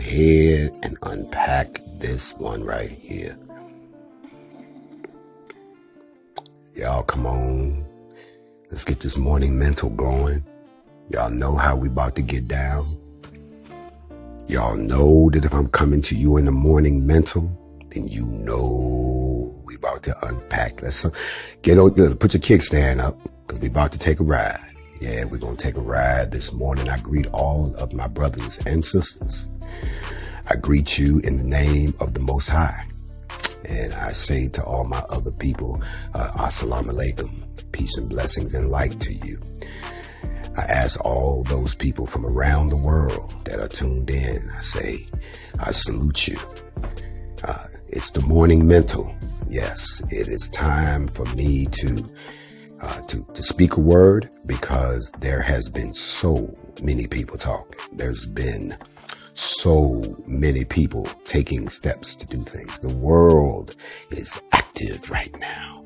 ahead and unpack this one right here. Y'all, come on. Let's get this morning mental going. Y'all know how we about to get down. Y'all know that if I'm coming to you in the morning mental, then you know we about to unpack. Let's put your kickstand up, because we about to take a ride. Yeah, we're going to take a ride this morning. I greet all of my brothers and sisters. I greet you in the name of the Most High. And I say to all my other people, assalamu alaikum, peace and blessings and light to you. I ask all those people from around the world that are tuned in, I say, I salute you. It's the morning mental. Yes, it is time for me to speak a word, because there has been so many people talking. There's been so many people taking steps to do things. The world is active right now.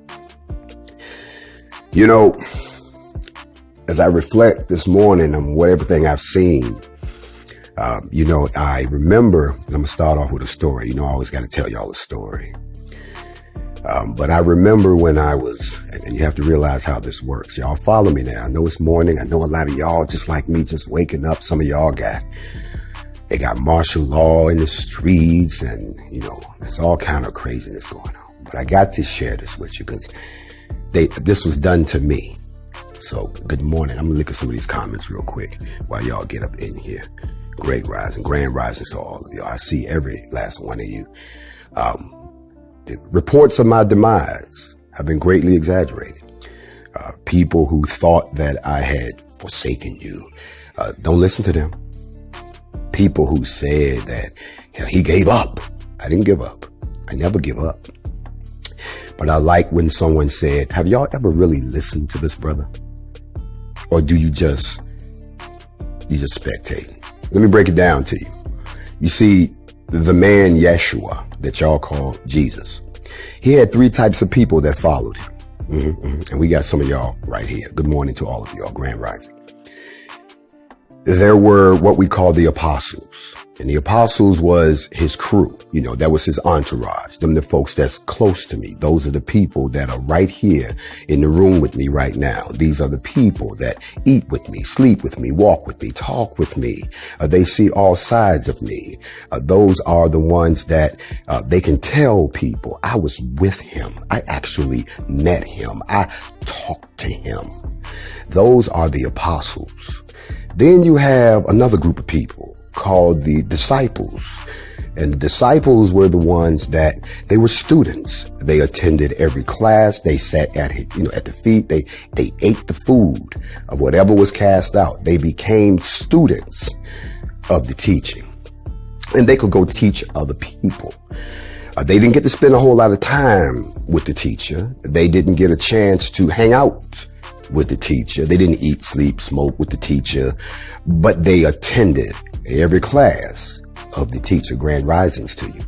You know, as I reflect this morning on everything I've seen, I remember, and I'm going to start off with a story. I always got to tell y'all a story. But I remember when I was, and you have to realize how this works. Y'all follow me now. I know it's morning. I know a lot of y'all just like me, just waking up. Some of y'all got martial law in the streets, and, there's all kind of craziness going on. But I got to share this with you because this was done to me. So good morning. I'm going to look at some of these comments real quick while y'all get up in here. Great rising, grand risings to all of y'all. I see every last one of you. The reports of my demise have been greatly exaggerated. People who thought that I had forsaken you, don't listen to them. People who said that he gave up. I didn't give up. I never give up. But I like when someone said, have y'all ever really listened to this brother? Or do you just spectate? Let me break it down to you. You see, the man Yeshua that y'all call Jesus, he had three types of people that followed him. And we got some of y'all right here. Good morning to all of y'all, grand rising. There were what we call the apostles. And the apostles was his crew. That was his entourage. Them the folks that's close to me. Those are the people that are right here in the room with me right now. These are the people that eat with me, sleep with me, walk with me, talk with me. They see all sides of me. Those are the ones that they can tell people I was with him. I actually met him. I talked to him. Those are the apostles. Then you have another group of people called the disciples. And the disciples were the ones that they were students. They attended every class. They sat at the feet. They ate the food of whatever was cast out. They became students of the teaching, and they could go teach other people. They didn't get to spend a whole lot of time with the teacher. They didn't get a chance to hang out with the teacher. They didn't eat, sleep, smoke with the teacher, but they attended every class of the teacher. Grand risings to you.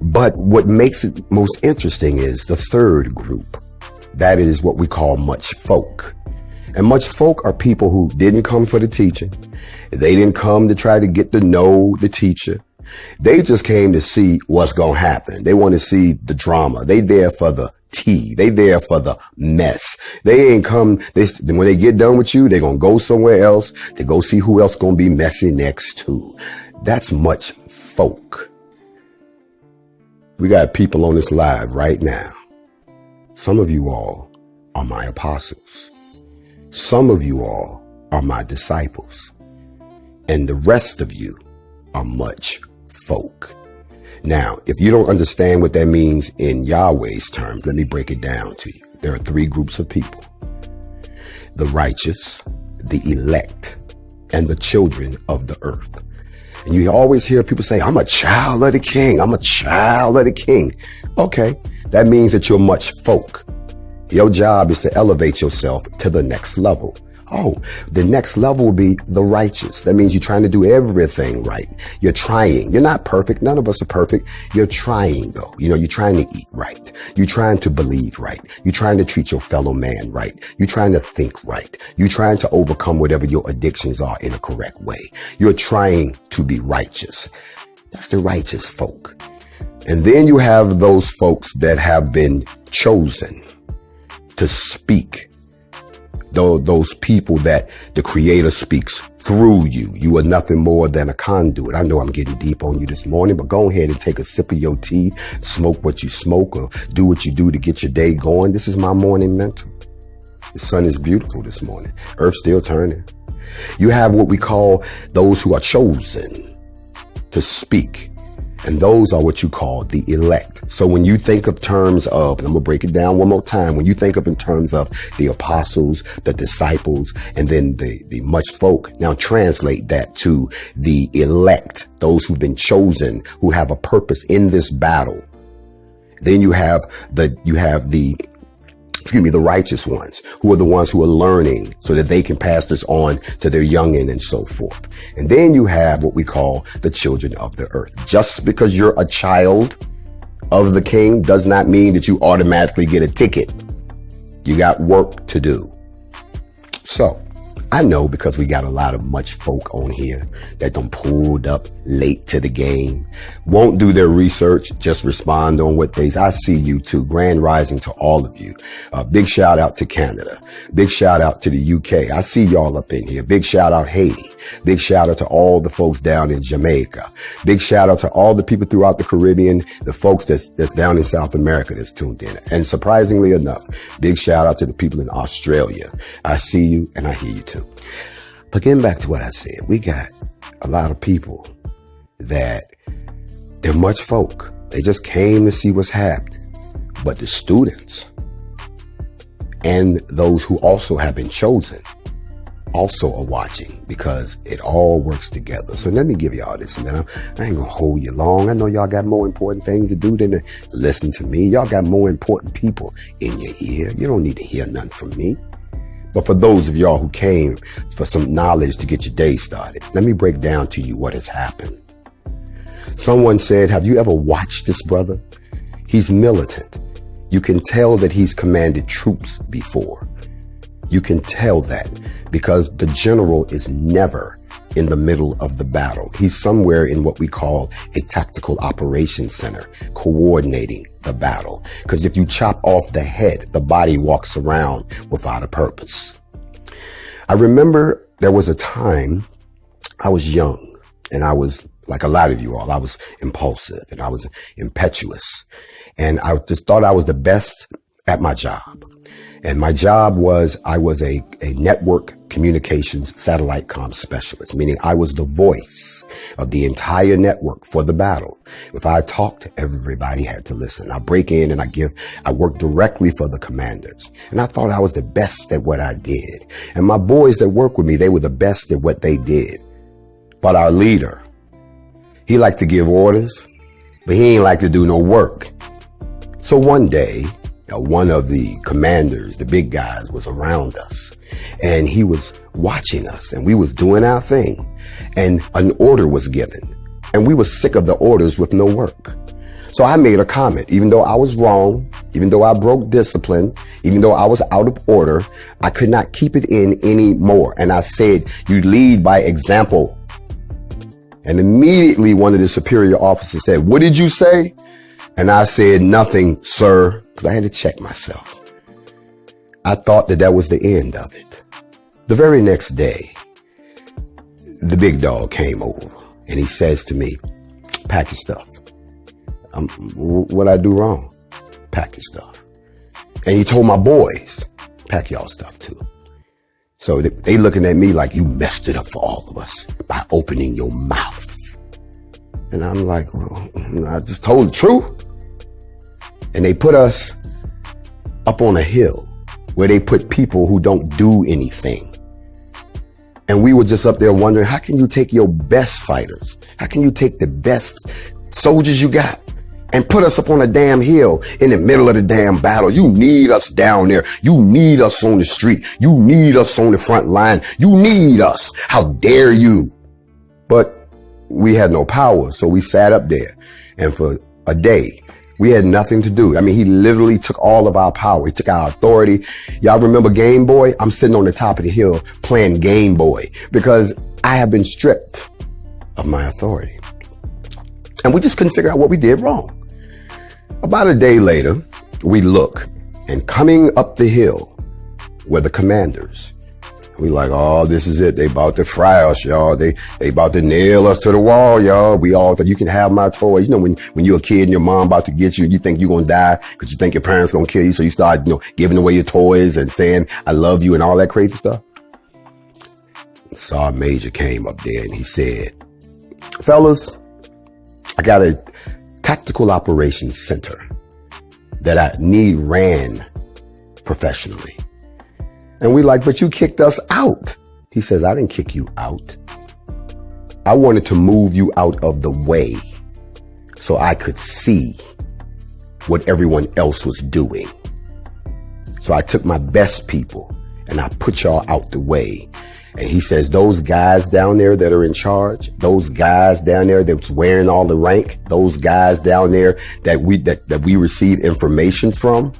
But what makes it most interesting is the third group. That is what we call much folk. And much folk are people who didn't come for the teaching. They didn't come to try to get to know the teacher. They just came to see what's going to happen. They want to see the drama. They there for the tea. They there for the mess. They ain't come. When they get done with you, they're going to go somewhere else to go see who else going to be messy next too. That's much folk. We got people on this live right now. Some of you all are my apostles. Some of you all are my disciples. And the rest of you are much folk. Now, if you don't understand what that means in Yahweh's terms, let me break it down to you. There are three groups of people: the righteous, the elect, and the children of the earth. And you always hear people say, I'm a child of the king. I'm a child of the king. Okay, that means that you're much folk. Your job is to elevate yourself to the next level. Oh, the next level will be the righteous. That means you're trying to do everything right. You're trying. You're not perfect. None of us are perfect. You're trying though. You're trying to eat right. You're trying to believe right. You're trying to treat your fellow man right. You're trying to think right. You're trying to overcome whatever your addictions are in a correct way. You're trying to be righteous. That's the righteous folk. And then you have those folks that have been chosen to speak. Those people that the Creator speaks through you. You are nothing more than a conduit. I know I'm getting deep on you this morning, but go ahead and take a sip of your tea, smoke what you smoke, or do what you do to get your day going. This is my morning mental. The sun is beautiful this morning. Earth's still turning. You have what we call those who are chosen to speak. And those are what you call the elect. So when you think of terms of, and I'm going to break it down one more time. When you think of in terms of the apostles, the disciples, and then the much folk, now translate that to the elect, those who've been chosen, who have a purpose in this battle. Then you have the righteous ones, who are the ones who are learning so that they can pass this on to their youngin and so forth. And then you have what we call the children of the earth. Just because you're a child of the king does not mean that you automatically get a ticket. You got work to do. So I know, because we got a lot of much folk on here that done pulled up late to the game, won't do their research, just respond on what I see you too. Grand rising to all of you. Big shout out to Canada. Big shout out to the UK. I see y'all up in here. Big shout out Haiti. Big shout out to all the folks down in Jamaica. Big shout out to all the people throughout the Caribbean, the folks that's down in South America that's tuned in. And surprisingly enough, big shout out to the people in Australia. I see you and I hear you too. But getting back to what I said, we got a lot of people that they're much folk. They just came to see what's happening. But the students and those who also have been chosen also are watching, because it all works together. So let me give y'all this, and then I ain't gonna hold you long. I know y'all got more important things to do than to listen to me. Y'all got more important people in your ear. You don't need to hear nothing from me. But for those of y'all who came for some knowledge to get your day started, let me break down to you what has happened. Someone said, have you ever watched this brother? He's militant. You can tell that he's commanded troops before. You can tell that because the general is never in the middle of the battle. He's somewhere in what we call a tactical operations center, coordinating the battle. Because if you chop off the head, the body walks around without a purpose. I remember there was a time I was young, and I was like a lot of you all. I was impulsive and I was impetuous, and I just thought I was the best at my job. And my job was, I was a network communications satellite comm specialist, meaning I was the voice of the entire network for the battle. If I talked, everybody had to listen. I break in and I work directly for the commanders. And I thought I was the best at what I did. And my boys that work with me, they were the best at what they did. But our leader, he liked to give orders, but he ain't like to do no work. So one day, one of the commanders, the big guys, was around us, and he was watching us, and we was doing our thing, and an order was given, and we were sick of the orders with no work. So I made a comment. Even though I was wrong, even though I broke discipline, even though I was out of order, I could not keep it in anymore. And I said, you lead by example. And immediately one of the superior officers said, what did you say? And I said, nothing, sir, because I had to check myself. I thought that was the end of it. The very next day, the big dog came over and he says to me, pack your stuff. What'd I do wrong? Pack your stuff. And he told my boys, pack y'all stuff too. So they looking at me like, you messed it up for all of us by opening your mouth. And I'm like, well, I just told the truth. And they put us up on a hill where they put people who don't do anything. And we were just up there wondering, how can you take your best fighters? How can you take the best soldiers you got and put us up on a damn hill in the middle of the damn battle. You need us down there. You need us on the street. You need us on the front line. You need us. How dare you? But we had no power, so we sat up there. And for a day, we had nothing to do. I mean, he literally took all of our power. He took our authority. Y'all remember Game Boy? I'm sitting on the top of the hill playing Game Boy because I have been stripped of my authority. And we just couldn't figure out what we did wrong. About a day later, we look, and coming up the hill were the commanders. We like, oh, this is it. They about to fry us, y'all. They about to nail us to the wall, y'all. We all thought, you can have my toys. You know, when you're a kid and your mom about to get you and you think you're going to die because you think your parents going to kill you. So you start, giving away your toys and saying, I love you and all that crazy stuff. Sergeant Major came up there and he said, fellas, I got a tactical operations center that I need ran professionally. And we like, but you kicked us out. He says, I didn't kick you out. I wanted to move you out of the way so I could see what everyone else was doing. So I took my best people and I put y'all out the way. And he says, those guys down there that are in charge, those guys down there that's wearing all the rank, those guys down there that we receive information from,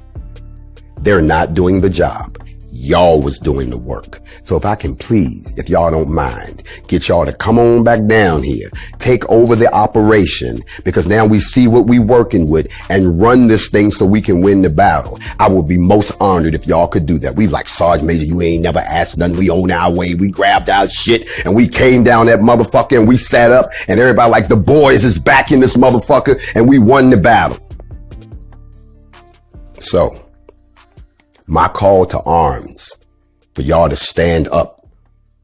they're not doing the job. Y'all was doing the work. So if I can please, if y'all don't mind, get y'all to come on back down here, take over the operation, because now we see what we working with and run this thing so we can win the battle. I would be most honored if y'all could do that. We like, Sergeant Major, you ain't never asked nothing. We on our way. We grabbed our shit and we came down that motherfucker and we sat up and everybody like, the boys is back in this motherfucker, and we won the battle. So my call to arms for y'all to stand up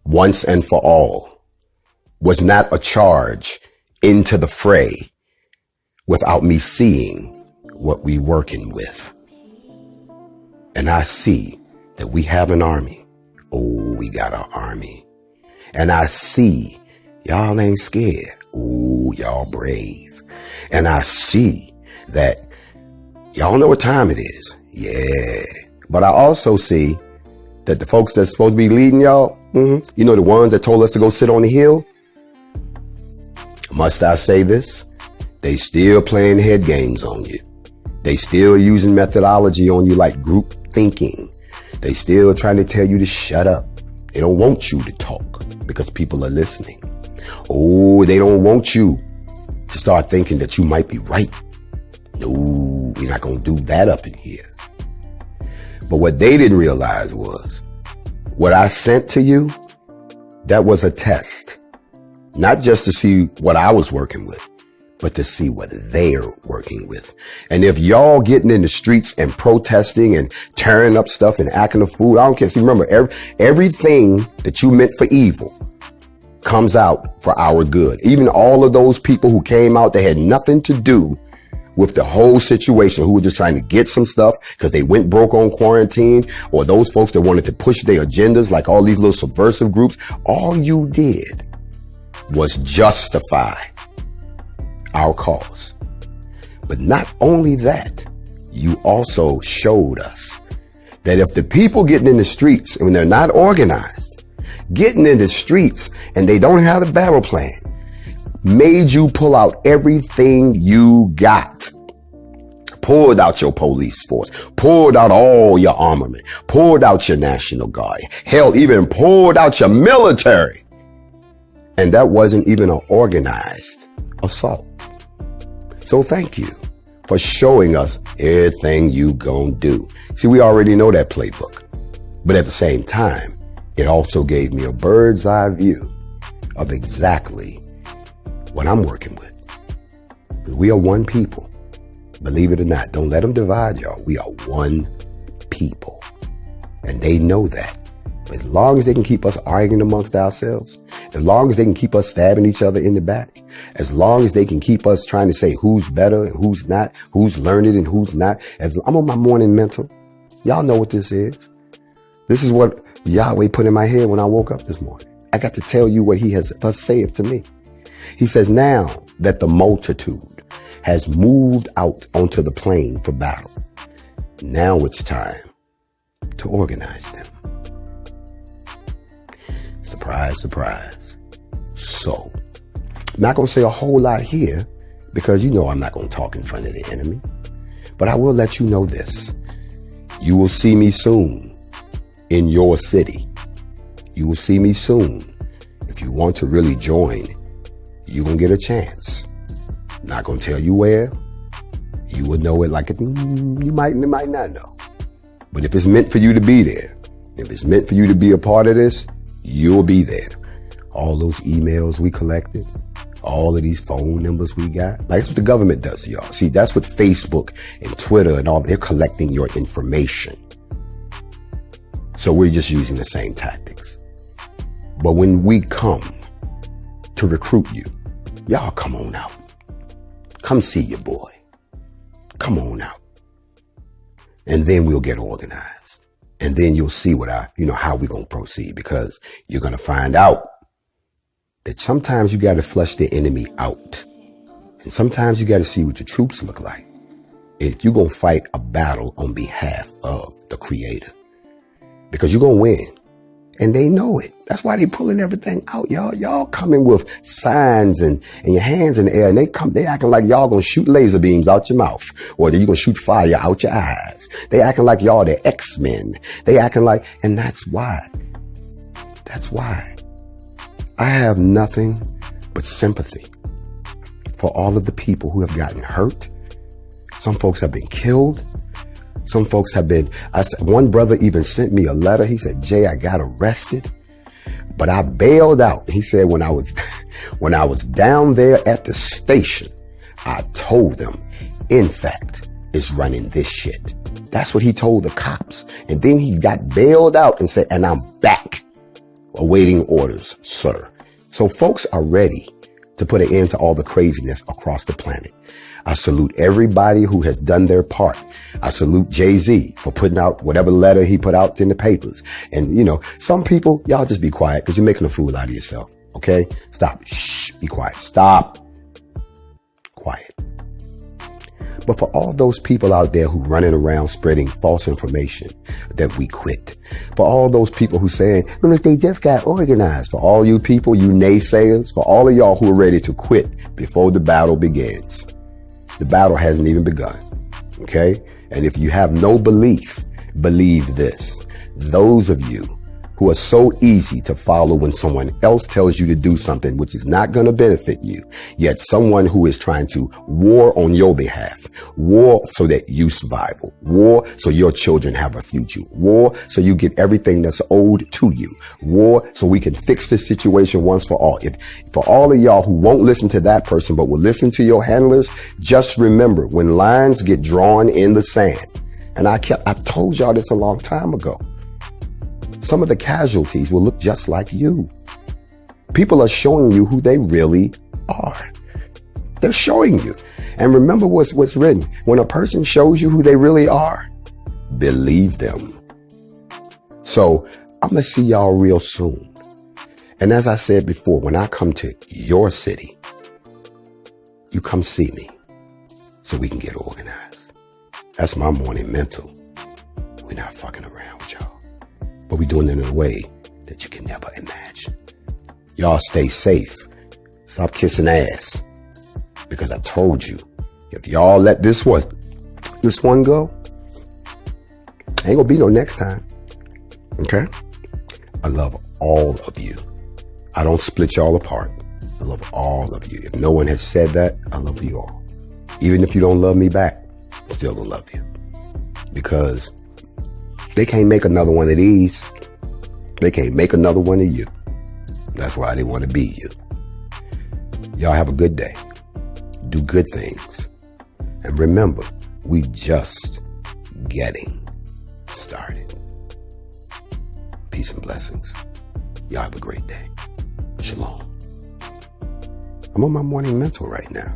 once and for all was not a charge into the fray without me seeing what we working with. And I see that we have an army. Oh, we got our army. And I see y'all ain't scared. Oh, y'all brave. And I see that y'all know what time it is. Yeah. But I also see that the folks that's supposed to be leading y'all, the ones that told us to go sit on the hill, must I say this? They still playing head games on you. They still using methodology on you like group thinking. They still trying to tell you to shut up. They don't want you to talk because people are listening. Oh, they don't want you to start thinking that you might be right. No, we're not going to do that up in here. But what they didn't realize was what I sent to you, that was a test, not just to see what I was working with, but to see what they're working with. And if y'all getting in the streets and protesting and tearing up stuff and acting a fool, I don't care. See, remember, everything that you meant for evil comes out for our good. Even all of those people who came out, they had nothing to do with the whole situation, who were just trying to get some stuff because they went broke on quarantine, or those folks that wanted to push their agendas like all these little subversive groups. All you did was justify our cause. But not only that, you also showed us that if the people getting in the streets, and when they're not organized, getting in the streets and they don't have a battle plan, made you pull out everything you got. Pulled out your police force, pulled out all your armament, pulled out your National Guard, hell, even pulled out your military. And that wasn't even an organized assault. So thank you for showing us everything you gonna do. See, we already know that playbook, but at the same time, it also gave me a bird's eye view of exactly what I'm working with. We are one people. Believe it or not, don't let them divide y'all. We are one people. And they know that. As long as they can keep us arguing amongst ourselves, as long as they can keep us stabbing each other in the back, as long as they can keep us trying to say who's better and who's not, who's learned and who's not. I'm on my morning mental. Y'all know what this is. This is what Yahweh put in my head when I woke up this morning. I got to tell you what he has thus saith to me. He says, now that the multitude has moved out onto the plain for battle. Now it's time to organize them. Surprise, surprise. So, I'm not going to say a whole lot here because you know I'm not going to talk in front of the enemy. But I will let you know this. You will see me soon in your city. You will see me soon. If you want to really join, you're going to get a chance. Not going to tell you where. You will know it like it, you might not know. But if it's meant for you to be there, if it's meant for you to be a part of this, you'll be there. All those emails we collected, all of these phone numbers we got, like that's what the government does to y'all. See, that's what Facebook and Twitter and all, they're collecting your information. So we're just using the same tactics. But when we come to recruit you, y'all come on out. Come see your boy. Come on out. And then we'll get organized. And then you'll see how we're going to proceed, because you're going to find out that sometimes you got to flush the enemy out. And sometimes you got to see what your troops look like. If you're going to fight a battle on behalf of the Creator, because you're going to win. And they know it. That's why they pulling everything out, y'all. Y'all coming with signs and your hands in the air, and they acting like y'all gonna shoot laser beams out your mouth, or that you gonna shoot fire out your eyes. They acting like y'all the X-Men. They acting like, and that's why. That's why. I have nothing but sympathy for all of the people who have gotten hurt. Some folks have been killed. Some folks have been, one brother even sent me a letter. He said, Jay, I got arrested, but I bailed out. He said, when I was down there at the station, I told them, in fact, it's running this shit. That's what he told the cops. And then he got bailed out and said, and I'm back awaiting orders, sir. So folks are ready to put an end to all the craziness across the planet. I salute everybody who has done their part. I salute Jay-Z for putting out whatever letter he put out in the papers. And, some people, y'all just be quiet because you're making a fool out of yourself. Okay? Stop. Shh. Be quiet. Stop. Quiet. But for all those people out there who running around spreading false information, that we quit. For all those people who saying, well, if they just got organized. For all you people, you naysayers, for all of y'all who are ready to quit before the battle begins. The battle hasn't even begun. Okay? And if you have no belief, believe this. Those of you who are so easy to follow when someone else tells you to do something which is not going to benefit you, yet someone who is trying to war on your behalf, war so that you survive, war so your children have a future, war so you get everything that's owed to you, war so we can fix this situation once for all. If for all of y'all who won't listen to that person but will listen to your handlers, just remember when lines get drawn in the sand, and I told y'all this a long time ago, some of the casualties will look just like you. People are showing you who they really are. They're showing you. And remember what's written. When a person shows you who they really are, believe them. So I'm going to see y'all real soon. And as I said before, when I come to your city, you come see me so we can get organized. That's my morning mental. We're not fucking around with y'all. But we're doing it in a way that you can never imagine. Y'all stay safe. Stop kissing ass. Because I told you, if y'all let this one go, ain't gonna be no next time. Okay? I love all of you. I don't split y'all apart. I love all of you. If no one has said that, I love you all. Even if you don't love me back, I'm still gonna love you. Because they can't make another one of these. They can't make another one of you. That's why they want to be you. Y'all have a good day. Do good things. And remember, we just getting started. Peace and blessings. Y'all have a great day. Shalom. I'm on my morning mental right now.